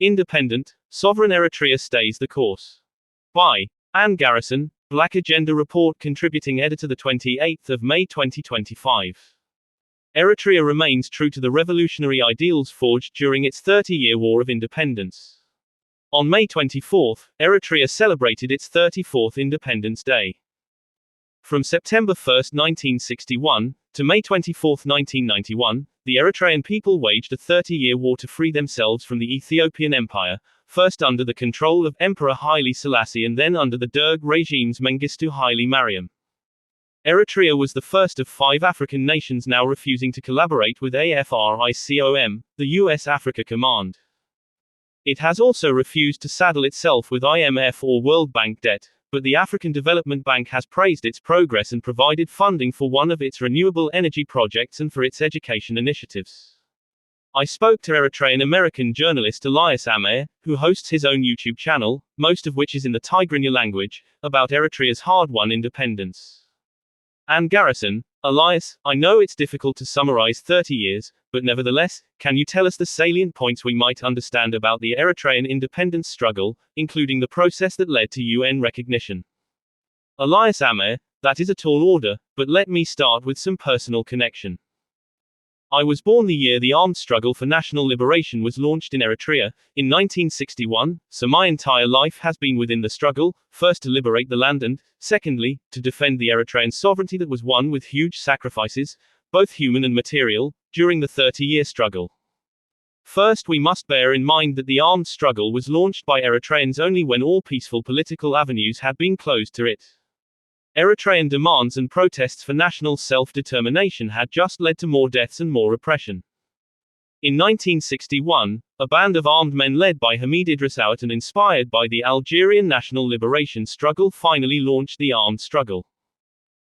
Independent, sovereign Eritrea stays the course. By Anne Garrison, Black Agenda Report contributing editor, the 28th of May 2025. Eritrea remains true to the revolutionary ideals forged during its 30-year war of independence. On May 24, Eritrea celebrated its 34th Independence Day. From September 1, 1961, to May 24, 1991, the Eritrean people waged a 30-year war to free themselves from the Ethiopian Empire, first under the control of Emperor Haile Selassie and then under the Derg regime's Mengistu Haile Mariam. Eritrea was the first of 5 African nations now refusing to collaborate with AFRICOM, the US Africa Command. It has also refused to saddle itself with IMF or World Bank debt, but the African Development Bank has praised its progress and provided funding for one of its renewable energy projects and for its education initiatives. I spoke to Eritrean American journalist Elias Amer, who hosts his own YouTube channel, most of which is in the Tigrinya language, about Eritrea's hard-won independence. Anne Garrison: Elias, I know it's difficult to summarize 30 years, but nevertheless, can you tell us the salient points we might understand about the Eritrean independence struggle, including the process that led to UN recognition? Elias Amer: that is a tall order, but let me start with some personal connection. I was born the year the armed struggle for national liberation was launched in Eritrea, in 1961, so my entire life has been within the struggle, first to liberate the land and, secondly, to defend the Eritrean sovereignty that was won with huge sacrifices, both human and material, during the 30-year struggle. First, we must bear in mind that the armed struggle was launched by Eritreans only when all peaceful political avenues had been closed to it. Eritrean demands and protests for national self-determination had just led to more deaths and more repression. In 1961, a band of armed men led by Hamid Idris Awad and inspired by the Algerian national liberation struggle finally launched the armed struggle.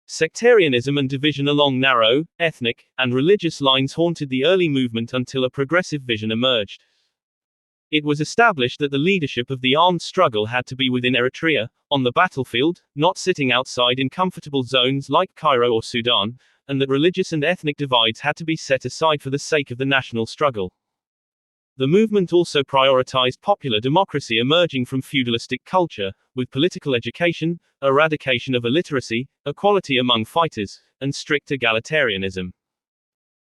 Sectarianism and division along narrow, ethnic, and religious lines haunted the early movement until a progressive vision emerged. It was established that the leadership of the armed struggle had to be within Eritrea, on the battlefield, not sitting outside in comfortable zones like Cairo or Sudan, and that religious and ethnic divides had to be set aside for the sake of the national struggle. The movement also prioritized popular democracy emerging from feudalistic culture, with political education, eradication of illiteracy, equality among fighters, and strict egalitarianism.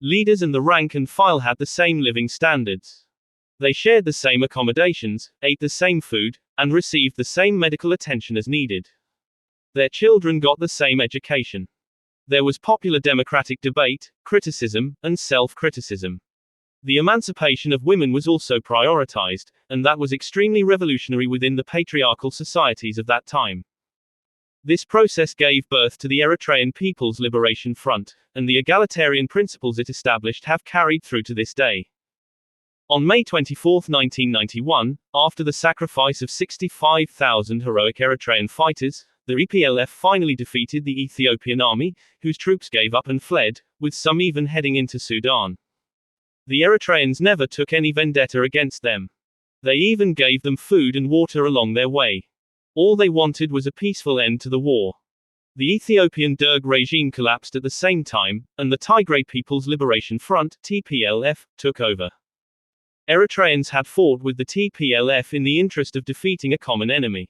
Leaders and the rank and file had the same living standards. They shared the same accommodations, ate the same food, and received the same medical attention as needed. Their children got the same education. There was popular democratic debate, criticism, and self-criticism. The emancipation of women was also prioritized, and that was extremely revolutionary within the patriarchal societies of that time. This process gave birth to the Eritrean People's Liberation Front, and the egalitarian principles it established have carried through to this day. On May 24, 1991, after the sacrifice of 65,000 heroic Eritrean fighters, the EPLF finally defeated the Ethiopian army, whose troops gave up and fled, with some even heading into Sudan. The Eritreans never took any vendetta against them. They even gave them food and water along their way. All they wanted was a peaceful end to the war. The Ethiopian Derg regime collapsed at the same time, and the Tigray People's Liberation Front, TPLF, took over. Eritreans had fought with the TPLF in the interest of defeating a common enemy.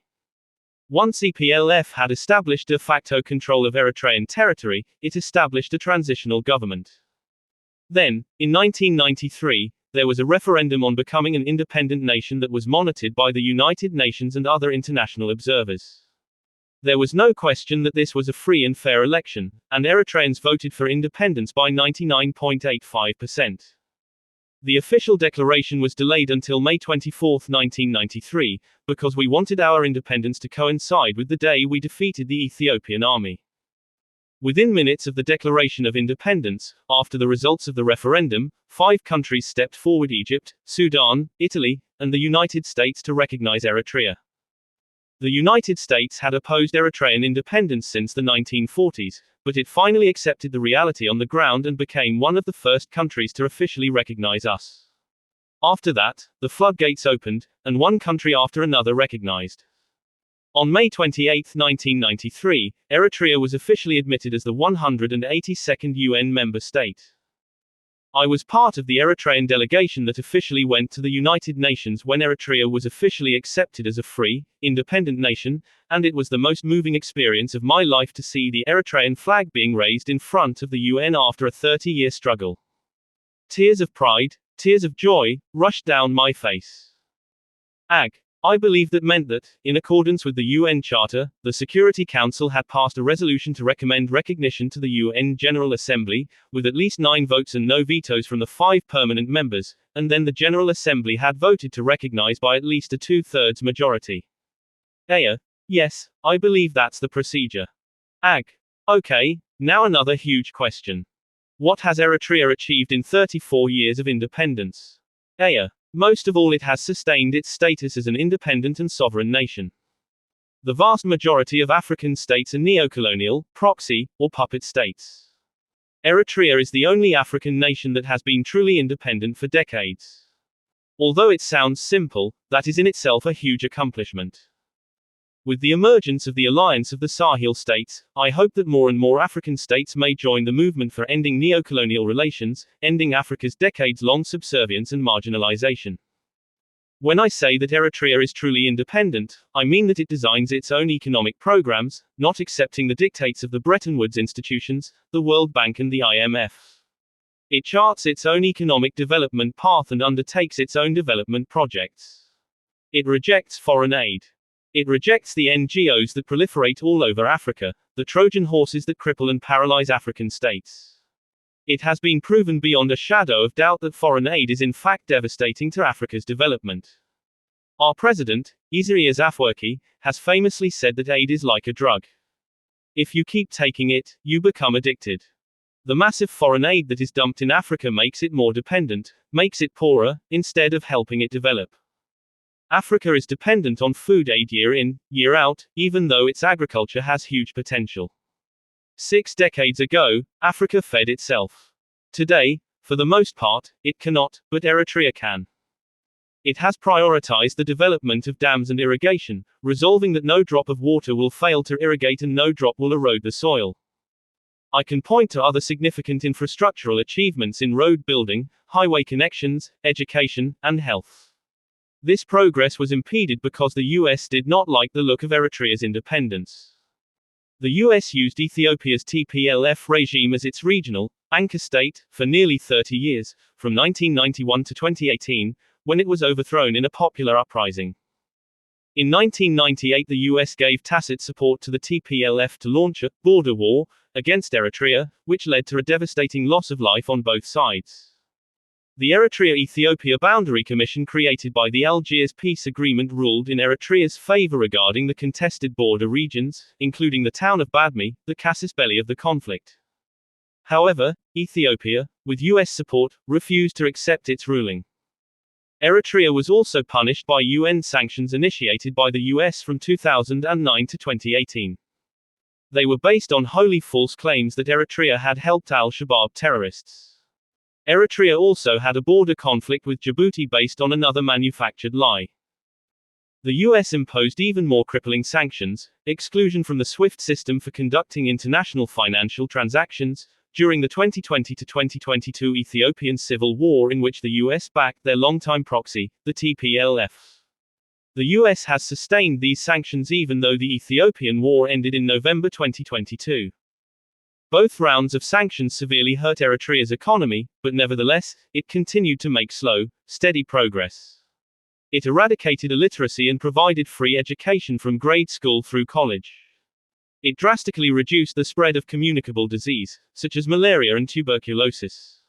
Once EPLF had established de facto control of Eritrean territory, it established a transitional government. Then, in 1993, there was a referendum on becoming an independent nation that was monitored by the United Nations and other international observers. There was no question that this was a free and fair election, and Eritreans voted for independence by 99.85%. The official declaration was delayed until May 24, 1993, because we wanted our independence to coincide with the day we defeated the Ethiopian army. Within minutes of the declaration of independence, after the results of the referendum, 5 countries stepped forward: Egypt, Sudan, Italy, and the United States to recognize Eritrea. The United States had opposed Eritrean independence since the 1940s, but it finally accepted the reality on the ground and became one of the first countries to officially recognize us. After that, the floodgates opened, and one country after another recognized. On May 28, 1993, Eritrea was officially admitted as the 182nd UN member state. I was part of the Eritrean delegation that officially went to the United Nations when Eritrea was officially accepted as a free, independent nation, and it was the most moving experience of my life to see the Eritrean flag being raised in front of the UN after a 30-year struggle. Tears of pride, tears of joy, rushed down my face. I believe that meant that, in accordance with the UN Charter, the Security Council had passed a resolution to recommend recognition to the UN General Assembly, with at least 9 votes and no vetoes from the 5 permanent members, and then the General Assembly had voted to recognize by at least a 2/3 majority. Yes, I believe that's the procedure. Okay, now another huge question. What has Eritrea achieved in 34 years of independence? Most of all, it has sustained its status as an independent and sovereign nation. The vast majority of African states are neocolonial, proxy, or puppet states. Eritrea is the only African nation that has been truly independent for decades. Although it sounds simple, that is in itself a huge accomplishment. With the emergence of the Alliance of the Sahel states, I hope that more and more African states may join the movement for ending neocolonial relations, ending Africa's decades-long subservience and marginalization. When I say that Eritrea is truly independent, I mean that it designs its own economic programs, not accepting the dictates of the Bretton Woods institutions, the World Bank and the IMF. It charts its own economic development path and undertakes its own development projects. It rejects foreign aid. It rejects the NGOs that proliferate all over Africa, the Trojan horses that cripple and paralyze African states. It has been proven beyond a shadow of doubt that foreign aid is in fact devastating to Africa's development. Our president, Isaias Afwerki, has famously said that aid is like a drug. If you keep taking it, you become addicted. The massive foreign aid that is dumped in Africa makes it more dependent, makes it poorer, instead of helping it develop. Africa is dependent on food aid year in, year out, even though its agriculture has huge potential. 6 decades ago, Africa fed itself. Today, for the most part, it cannot, but Eritrea can. It has prioritized the development of dams and irrigation, resolving that no drop of water will fail to irrigate and no drop will erode the soil. I can point to other significant infrastructural achievements in road building, highway connections, education, and health. This progress was impeded because the US did not like the look of Eritrea's independence. The US used Ethiopia's TPLF regime as its regional, anchor state, for nearly 30 years, from 1991 to 2018, when it was overthrown in a popular uprising. In 1998, the US gave tacit support to the TPLF to launch a border war against Eritrea, which led to a devastating loss of life on both sides. The Eritrea-Ethiopia Boundary Commission created by the Algiers Peace Agreement ruled in Eritrea's favor regarding the contested border regions, including the town of Badme, the casus belli of the conflict. However, Ethiopia, with US support, refused to accept its ruling. Eritrea was also punished by UN sanctions initiated by the US from 2009 to 2018. They were based on wholly false claims that Eritrea had helped al-Shabaab terrorists. Eritrea also had a border conflict with Djibouti based on another manufactured lie. The US imposed even more crippling sanctions, exclusion from the SWIFT system for conducting international financial transactions, during the 2020 to 2022 Ethiopian civil war in which the US backed their longtime proxy, the TPLF. The US has sustained these sanctions even though the Ethiopian war ended in November 2022. Both rounds of sanctions severely hurt Eritrea's economy, but nevertheless, it continued to make slow, steady progress. It eradicated illiteracy and provided free education from grade school through college. It drastically reduced the spread of communicable disease, such as malaria and tuberculosis.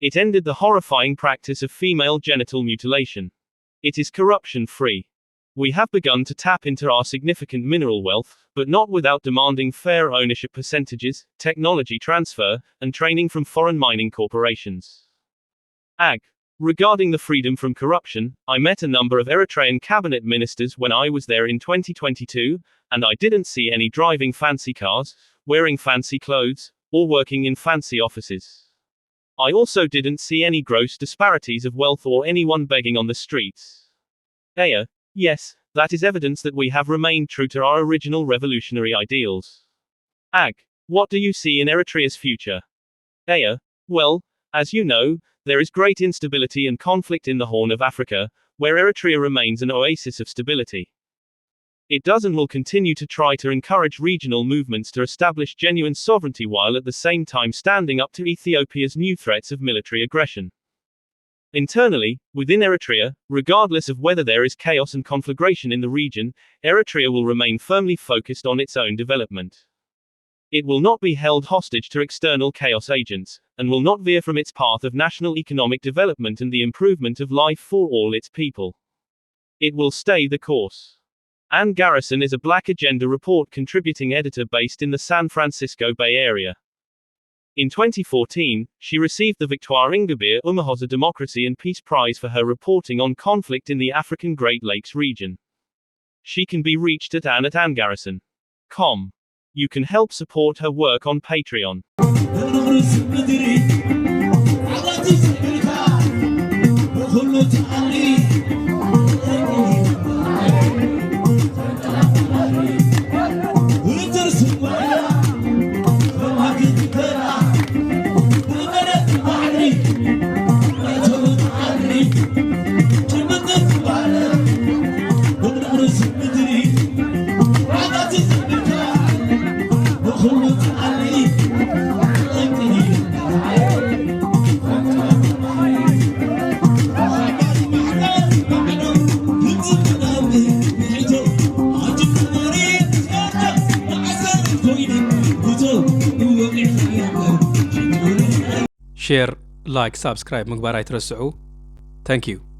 It ended the horrifying practice of female genital mutilation. It is corruption-free. We have begun to tap into our significant mineral wealth, but not without demanding fair ownership percentages, technology transfer, and training from foreign mining corporations. Regarding the freedom from corruption, I met a number of Eritrean cabinet ministers when I was there in 2022, and I didn't see any driving fancy cars, wearing fancy clothes, or working in fancy offices. I also didn't see any gross disparities of wealth or anyone begging on the streets. Yes, that is evidence that we have remained true to our original revolutionary ideals. What do you see in Eritrea's future? Well, As you know, there is great instability and conflict in the Horn of Africa, where Eritrea remains an oasis of stability. It does and will continue to try to encourage regional movements to establish genuine sovereignty while at the same time standing up to Ethiopia's new threats of military aggression. Internally, within Eritrea, regardless of whether there is chaos and conflagration in the region, Eritrea will remain firmly focused on its own development. It will not be held hostage to external chaos agents, and will not veer from its path of national economic development and the improvement of life for all its people. It will stay the course. Ann Garrison is a Black Agenda Report contributing editor based in the San Francisco Bay Area. In 2014, she received the Victoire Ingabire Umuhoza Democracy and Peace Prize for her reporting on conflict in the African Great Lakes region. She can be reached at ann@anngarrison.com. You can help support her work on Patreon. share, like, subscribe ምግባር ኣይትረስዑ. Thank you.